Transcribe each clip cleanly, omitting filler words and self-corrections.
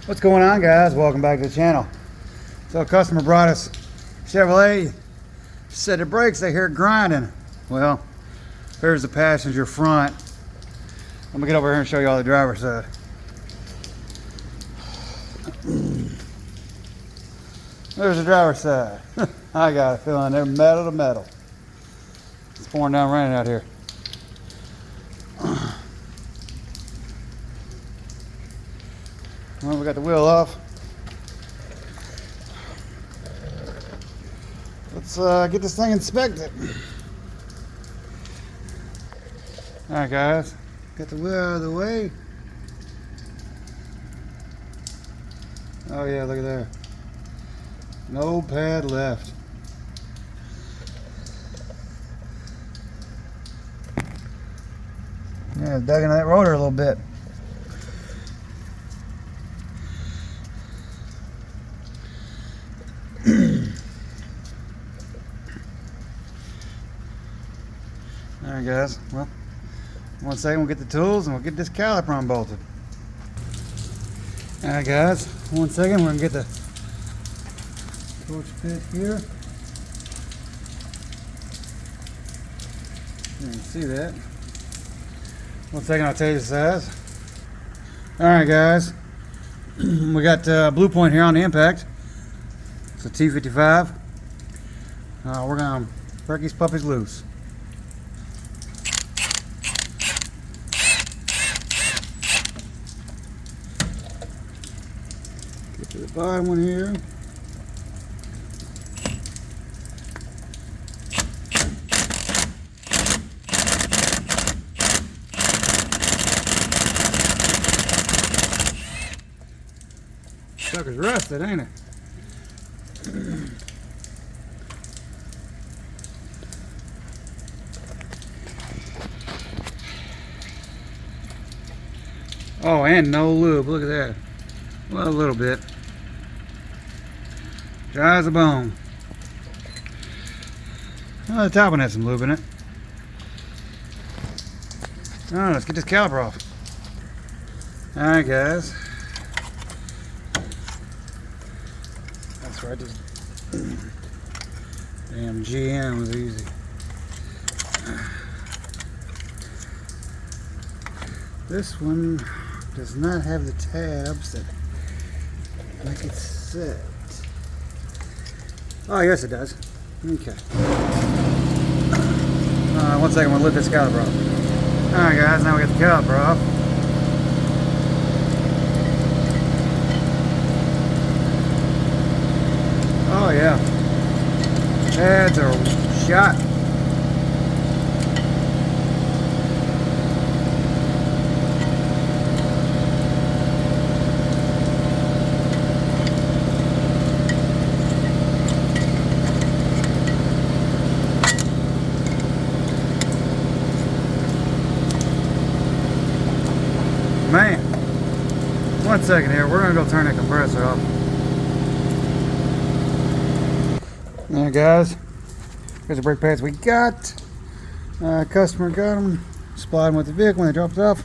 What's going on, guys? Welcome back to the channel. So a customer brought us Chevrolet, said the brakes, they hear it grinding. Well, here's the passenger front. I'm gonna get over here and show you all the driver's side. There's the driver's side. I got a feeling they're metal to metal. It's pouring down rain out here. Well, we got the wheel off. Let's get this thing inspected. Alright guys, got the wheel out of the way. Oh yeah, look at there. No pad left. Yeah, dug into that rotor a little bit. Alright guys, well, one second we'll get the tools and we'll get this caliper unbolted. Alright guys, one second we're going to get the torch pit here. You can see that. One second I'll tell you the size. Alright guys, we got blue point here on the impact. It's a T55. We're going to break these puppies loose. Get to the bottom one here. Sucker's rusted, ain't it? Oh, and no lube. Look at that. Well, a little bit. Dry as a bone. Oh, the top one has some lube in it. Alright, let's get this caliper off. Alright, guys. That's right. This damn GM was easy. This one does not have the tabs that make it set. Oh, yes it does. Okay. One second, we'll lift this caliper off. Alright guys, now we got the caliper off. Oh yeah. Pads are shot. Man, one second here, we're gonna go turn that compressor off. Alright guys, here's the brake pads we got. Customer got them, supplied them with the vehicle when they dropped it off.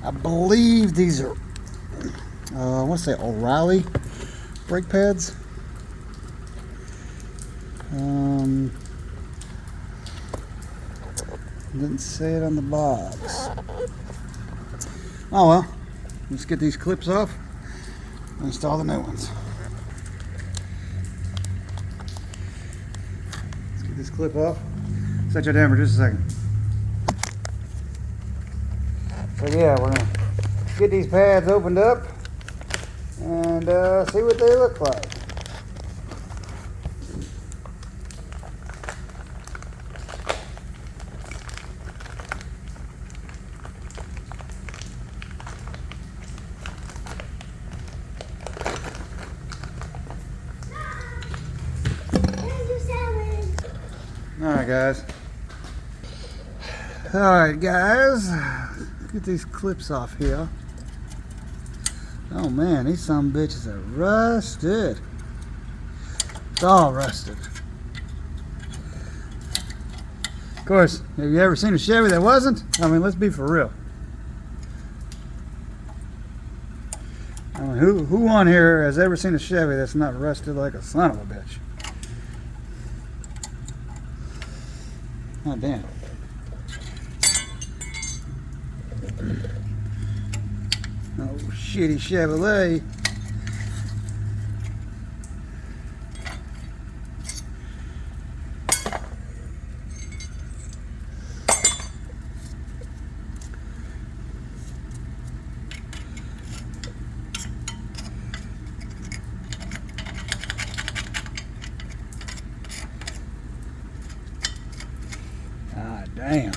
I believe these are, I want to say O'Reilly brake pads. Didn't say it on the box. Oh well, let's get these clips off and install the new ones. Let's get this clip off. Set you down for just a second. So yeah, we're gonna get these pads opened up and see what they look like. Alright guys, get these clips off here. Oh man, these some bitches are rusted. It's all rusted. Of course, have you ever seen a Chevy that wasn't? I mean, let's be for real. I mean, who on here has ever seen a Chevy that's not rusted like a son of a bitch? Oh, damn. Oh, shitty Chevrolet. Ah, damn.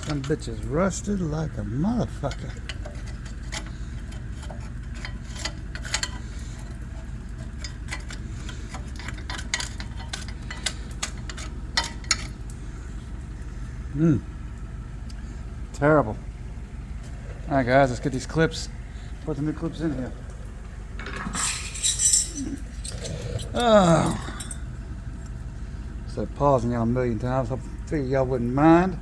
Some bitch is rusted like a motherfucker. Terrible. Alright guys, let's get these clips. Put the new clips in here. Oh. So pausing y'all a million times. I figured y'all wouldn't mind.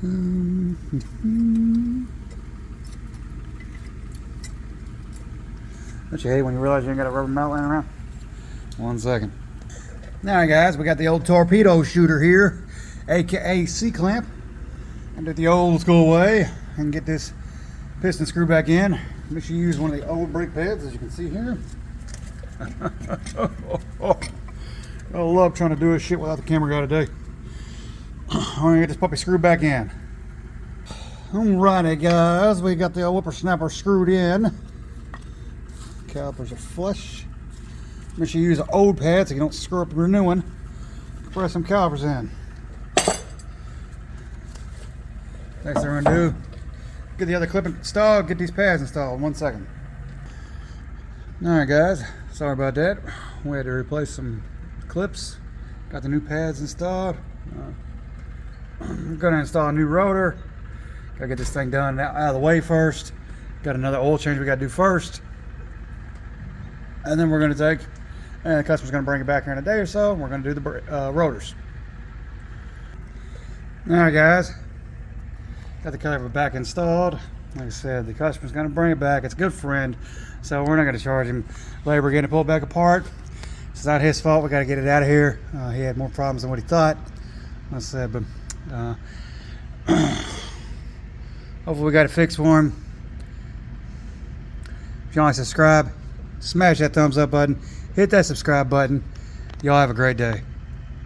Don't you hate when you realize you ain't got a rubber mount laying around? 1 second. Alright guys, we got the old torpedo shooter here, aka C-clamp. I did the old school way and get this piston screw back in. Make sure you use one of the old brake pads, as you can see here. I love trying to do this shit without the camera guy today. I'm gonna get this puppy screwed back in. Alrighty guys, we got the old whippersnapper screwed in. Calipers are flush. Make sure you use an old pad so you don't screw up your new one. Press some calipers in. Next thing we're gonna do, get the other clip installed, get these pads installed. 1 second. Alright guys, sorry about that. We had to replace some clips. Got the new pads installed. I'm gonna install a new rotor. Gotta get this thing done out of the way first. Got another oil change we gotta do first. And then we're gonna take, and the customer's gonna bring it back here in a day or so. And we're gonna do the rotors. Alright guys, got the Caliper back installed. Like I said, the customer's gonna bring it back. It's a good friend, so we're not gonna charge him labor getting it pulled back apart. It's not his fault. We gotta get it out of here. He had more problems than what he thought. Like I said, but hopefully we got it fixed for him. If you want to subscribe, smash that thumbs up button, hit that subscribe button. Y'all have a great day.